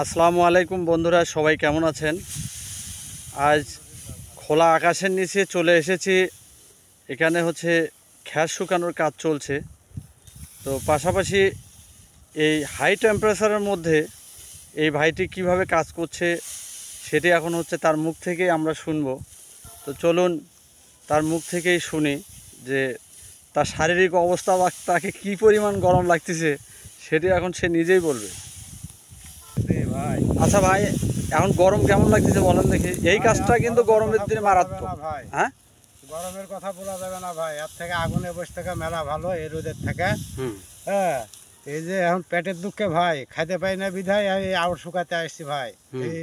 আসসালামু আলাইকুম বন্ধুরা, সবাই কেমন আছেন? আজ খোলা আকাশের নিচে চলে এসেছি। এখানে হচ্ছে খ্যার শুকানোর কাজ চলছে। তো পাশাপাশি এই হাই টেম্পারেচারের মধ্যে এই ভাইটি কিভাবে কাজ করছে সেটি এখন হচ্ছে তার মুখ থেকেই আমরা শুনব। তো চলুন তার মুখ থেকেই শুনি যে তার শারীরিক অবস্থা বা তাকে কী পরিমাণ গরম লাগতেছে সেটি এখন সে নিজেই বলবে। ভাই আচ্ছা ভাই, এখন গরম কেমন লাগতেছে বলেন দেখি? এই কাজটা কিন্তু গরমের দিনে মারাত্মক। হ্যাঁ, গরমের কথা বলা যাবে না ভাই, এর থেকে আগুনে বসে থাকা মেলা ভালো এই রোদের থেকে। হুম, হ্যাঁ, এই যে এখন পেটের দুঃখে ভাই খাইতে পাই না বিধায় আমি আউট শুকাতে আসছি ভাই এই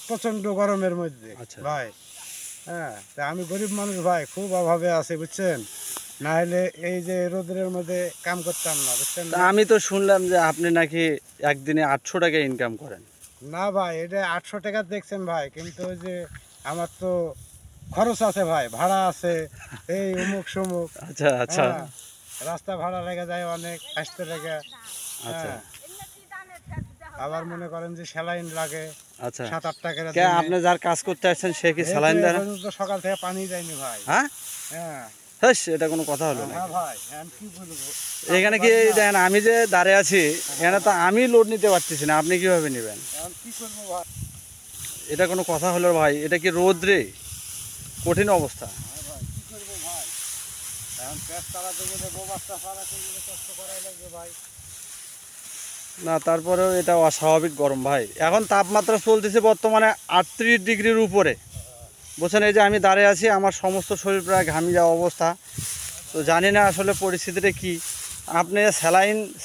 প্রচন্ড গরমের মধ্যে। আচ্ছা ভাই হ্যাঁ, তা আমি গরিব মানুষ ভাই, খুব অভাবে আছি বুঝছেন, না হলে এই যে রোদের মধ্যে কাম করতাম না বুঝছেন। তা আমি তো শুনলাম যে আপনি নাকি একদিনে 800 টাকা ইনকাম করেন। না ভাই, এটা 800 টাকা দেখছেন ভাই, কিন্তু ওই যে আমার তো খরচ আছে ভাই, ভাড়া আছে, এই অমুক সমুক। আচ্ছা আচ্ছা হ্যাঁ, রাস্তা ভাড়া লেগে যায় অনেক, আসতে লেগে। আচ্ছা হ্যাঁ, আবার মনে করেন যে স্যালাইন লাগে আচ্ছা। 7-8 টাকার। কে আপনি যার কাজ করতে আসছেন সে কি স্যালাইন দেয় না? সকাল থেকে পানি যায়নি ভাই। হ্যাঁ, হ্যাঁ হ্যাঁ, এটা কোনো কথা হলো না। হ্যাঁ ভাই, আমি কি বলবো। এখানে কি দেখেন, আমি যে দাঁড়িয়ে আছি এখানে তো আমি লোড নিতে পারতেছি না, আপনি কিভাবে নেবেন? এখন কি করবো ভাই। এটা কোনো কথা হলো ভাই? এটা কি রোদ রে? কঠিন অবস্থা। হ্যাঁ ভাই, কি করবো ভাই, এখন পেট চালাতে গেলে গোবারটা চালাতে গেলে কষ্ট করাই লাগবে ভাই। না, তারপরেও এটা অস্বাভাবিক গরম ভাই। এখন তাপমাত্রা চলতেছে বর্তমানে 38 ডিগ্রির উপরে, বুঝছেন? এই যে আমি দাঁড়িয়ে আছি, আমার সমস্ত শরীর প্রায় ঘামি যাওয়া অবস্থা। তো জানি না আসলে পরিস্থিতিটা কি। আপনি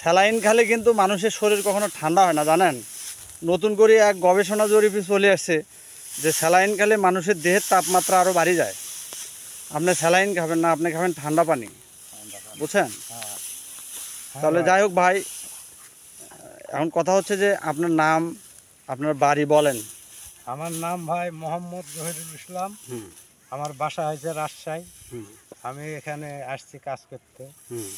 স্যালাইন খেলে কিন্তু মানুষের শরীর কখনো ঠান্ডা হয় না, জানেন? নতুন করে এক গবেষণা জরিপে চলে আসছে যে স্যালাইন খেলে মানুষের দেহের তাপমাত্রা আরও বাড়ি যায়। আপনি স্যালাইন খাবেন না, আপনি খাবেন ঠান্ডা পানি, বুঝছেন? হ্যাঁ তাহলে যাই হোক ভাই, এখন কথা হচ্ছে যে আপনার নাম, আপনার বাড়ি বলেন। আমার নাম ভাই মোহাম্মদ জহিরুল ইসলাম। হুম আমার বাসা হয়েছে রাজশাহী। হুম আমি এখানে আসছি কাজ করতে। হুম